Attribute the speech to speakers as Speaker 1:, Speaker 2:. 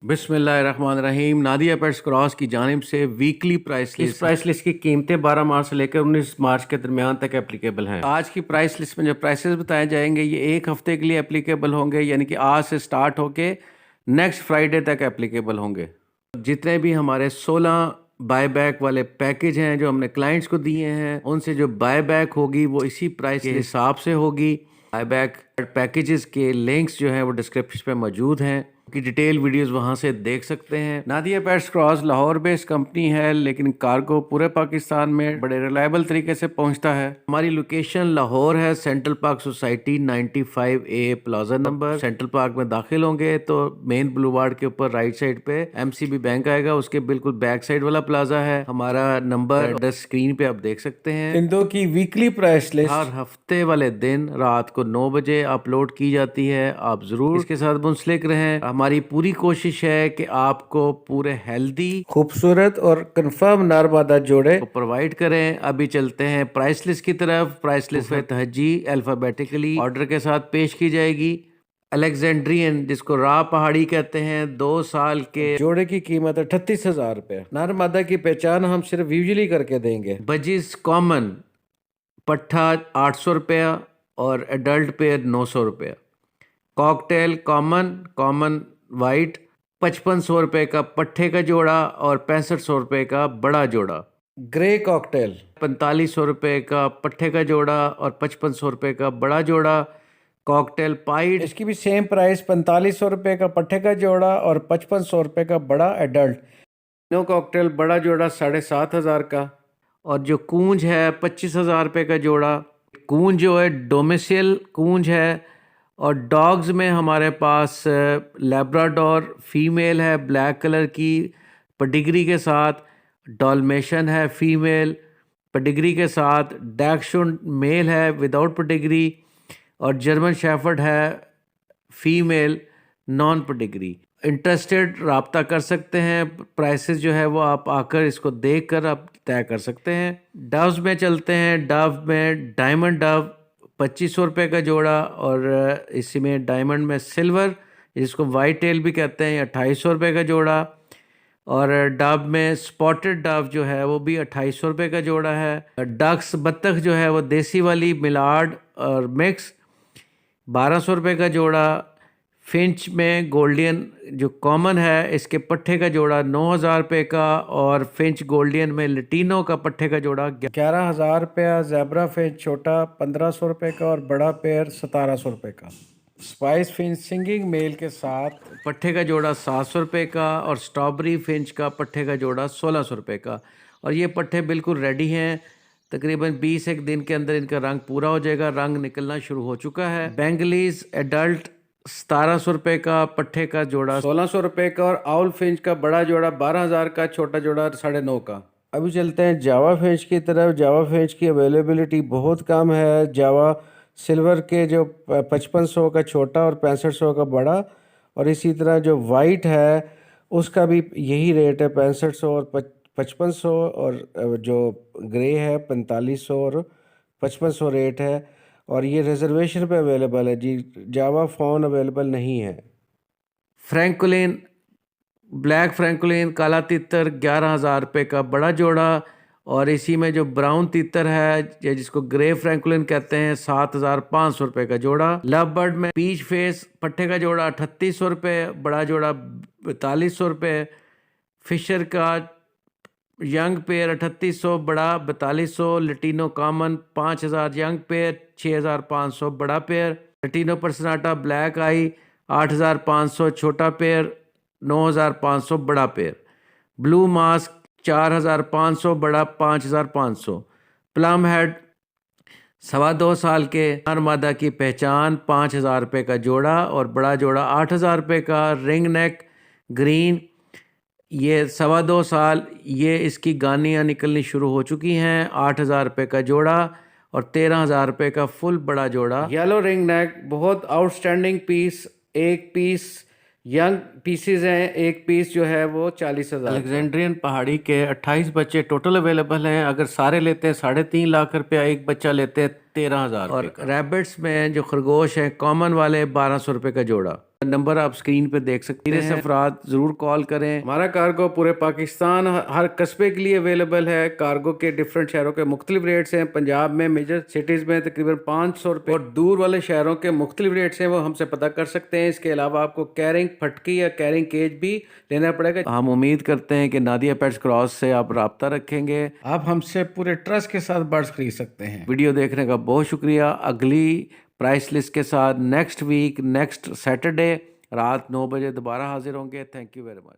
Speaker 1: बिस्मिल्लाहिर्रहमानिर्रहीम। Nadia pets cross की जानिब से वीकली प्राइस लिस्ट। इस प्राइस लिस्ट की कीमतें 12 मार्च से लेकर 19 मार्च के दरमियान तक एप्लीकेबल हैं। आज की प्राइस लिस्ट में जो प्राइसेस बताए जाएंगे ये एक हफ्ते के लिए एप्लीकेबल होंगे, यानी कि आज से स्टार्ट होके नेक्स्ट फ्राइडे तक एप्लीकेबल होंगे। जितने भी हमारे 16 बायबैक वाले पैकेज हैं जो हमने क्लाइंट्स को दिए हैं, उनसे जो बायबैक होगी वो इसी प्राइस के हिसाब से होगी। बायबैक पैकेजेस के लिंक्स जो हैं वो डिस्क्रिप्शन पे मौजूद हैं, की डिटेल वीडियोस वहां से देख सकते हैं। Nadia pets cross Lahore based company है, लेकिन कार्गो पूरे पाकिस्तान में बड़े रिलायबल तरीके से पहुंचता है। हमारी लोकेशन लाहौर है, central park society 95A plaza number. Central park में दाखिल होंगे तो मेन बुलवार्ड के ऊपर राइट साइड पे MCB बैंक आएगा, उसके बिल्कुल बैक साइड वाला प्लाजा है। हमारा नंबर एड्रेस स्क्रीन पे आप देख सकते हैं। इन दो की वीकली प्राइस लिस्ट हर हफ्ते वाले दिन रात को 9 बजे अपलोड की जाती है। आप जरूर इसके साथ मुंसलिक रहें। हमारी पूरी कोशिश है कि आपको पूरे हेल्दी, खूबसूरत और कंफर्म नर-मादा जोड़े को प्रोवाइड करें। अभी चलते हैं प्राइस लिस्ट की तरफ। प्राइस लिस्ट में तहजी अल्फाबेटिकली ऑर्डर के साथ पेश की जाएगी। अलेक्जेंड्रियन, जिसको रा पहाड़ी कहते हैं, 2 साल के जोड़े की कीमत 38,000 रुपये। नर मादा की पहचान हम सिर्फ यूजुअली करके देंगे। बजिस कॉमन पट्ठा 800 रुपया और एडल्ट पेयर 900 रुपया। कॉकटेल कॉमन वाइट 5500 रुपये का पट्ठे का जोड़ा और 6500 रुपये का बड़ा जोड़ा। ग्रे कॉकटेल 4500 रुपये का पट्ठे का जोड़ा और 5500 रुपये का बड़ा जोड़ा। कॉकटेल पाइड, इसकी भी सेम प्राइस 4500 रुपये का पट्ठे का जोड़ा और 5500 रुपये का बड़ा एडल्ट। नो कॉकटेल बड़ा जोड़ा 7500 का, और जो कूंज है 25,000 रुपये का जोड़ा। कूंज जो है डोमेसियल कूंज है। और डॉग्स में हमारे पास लैब्राडोर फीमेल है ब्लैक कलर की पेडिग्री के साथ, डॉल्मेशन है फीमेल पेडिग्री के साथ, डैक्शुंड मेल है विदाउट पेडिग्री, और जर्मन शेफर्ड है फीमेल नॉन पेडिग्री। इंटरेस्टेड रब्ता कर सकते हैं। प्राइसेस जो है वो आप आकर इसको देख कर आप तय कर सकते हैं। डव्स में चलते हैं। डव में डायमंड डव 2500 रुपये का जोड़ा, और इसमें डायमंड में सिल्वर, जिसको वाइट टेल भी कहते हैं, 2800 रुपये का जोड़ा। और डव में स्पॉटेड डव जो है वो भी 2800 रुपये का जोड़ा है। डक्स बत्तख जो है वो देसी वाली मिलाड और मिक्स 1200 रुपये का जोड़ा। फिंच में गोल्डियन जो कॉमन है, इसके पट्ठे का जोड़ा 9000 रुपये का, और फिंच गोल्डियन में लटीनो का पट्ठे का जोड़ा 11,000 रुपया। जैबरा फिंच छोटा 1500 रुपये का और बड़ा पेयर 1700 रुपये का। स्पाइस फिंच सिंगिंग मेल के साथ पट्ठे का जोड़ा 700 रुपये का, और स्ट्रॉबेरी फिंच का पट्ठे का जोड़ा 1600 रुपये का। और ये पट्ठे बिल्कुल रेडी हैं। तकरीबन 20 एक दिन के अंदर इनका रंग पूरा हो जाएगा, रंग निकलना शुरू हो चुका है। बेंगलीज एडल्ट 1700 रुपये का, पट्ठे का जोड़ा 1600 रुपये का, और आउल फिंच का बड़ा जोड़ा 12,000 का, छोटा जोड़ा 9.5 का। अभी चलते हैं जावा फिंच की तरफ। जावा फिंच की अवेलेबिलिटी बहुत कम है। जावा सिल्वर के जो 5500 का छोटा और 6500 का बड़ा, और इसी तरह जो वाइट है उसका भी यही रेट है 6500 और 5500, और जो ग्रे है 4500 और 5500 रेट है। और ये रिजर्वेशन पे अवेलेबल है जी। जावा फ़ोन अवेलेबल नहीं है। फ्रैंकुलिन ब्लैक फ्रैंकुलिन काला तितर 11,000 रुपये का बड़ा जोड़ा, और इसी में जो ब्राउन तितर है या जिसको ग्रे फ्रैंकुलिन कहते हैं 7,500 रुपये का जोड़ा। लव बर्ड में पीच फेस पट्ठे का जोड़ा 3800 रुपये, बड़ा जोड़ा 4200 रुपये। फिशर का यंग पेयर 3800, बड़ा 4200। लटीनो कॉमन 5000 यंग पेयर 6500 बड़ा पेयर। लटीनो पर्सनाटा ब्लैक आई 8500 छोटा पेयर, 9500 बड़ा पेयर। ब्लू मास्क 4500 बड़ा 5500। प्लम हेड 2.25 साल के नर मादा की पहचान 5000 रुपये का जोड़ा, और बड़ा जोड़ा 8000 रुपये का। रिंग नेक ग्रीन ये 2.25 साल, ये इसकी गानियाँ निकलनी शुरू हो चुकी हैं। 8000 रुपये का जोड़ा और 13,000 रुपये का फुल बड़ा जोड़ा। येलो रिंग नेक बहुत आउटस्टैंडिंग पीस, एक पीस यंग पीसेस हैं, एक पीस जो है वो 40,000। अलेक्जेंड्रियन पहाड़ी के 28 बच्चे टोटल अवेलेबल हैं। अगर सारे लेते हैं 3.5 लाख रुपया, एक बच्चा लेते हैं 13,000। और रैबिट्स में जो खरगोश हैं कॉमन वाले 1200 रुपये का जोड़ा। नंबर आप स्क्रीन पे देख सकते हैं। अफराद जरूर कॉल करें। हमारा कार्गो पूरे पाकिस्तान हर कस्बे के लिए अवेलेबल है। कार्गो के डिफरेंट शहरों के मुख्तलिफ रेट्स हैं। पंजाब में मेजर सिटीज में तकरीबन 500 रुपये और दूर वाले शहरों के मुख्तलिफ रेट्स हैं, वो हमसे पता कर सकते हैं। इसके अलावा आपको कैरिंग फटकी या कैरिंग केज भी लेना पड़ेगा। हम उम्मीद करते हैं कि नादिया पेट्स क्रॉस से आप राब्ता रखेंगे। आप हमसे पूरे ट्रस्ट के साथ बर्ड्स खरीद सकते हैं। वीडियो देखने का बहुत शुक्रिया। अगली प्राइस लिस्ट के साथ नेक्स्ट वीक नेक्स्ट सैटरडे रात 9 बजे दोबारा हाजिर होंगे। Thank you very much.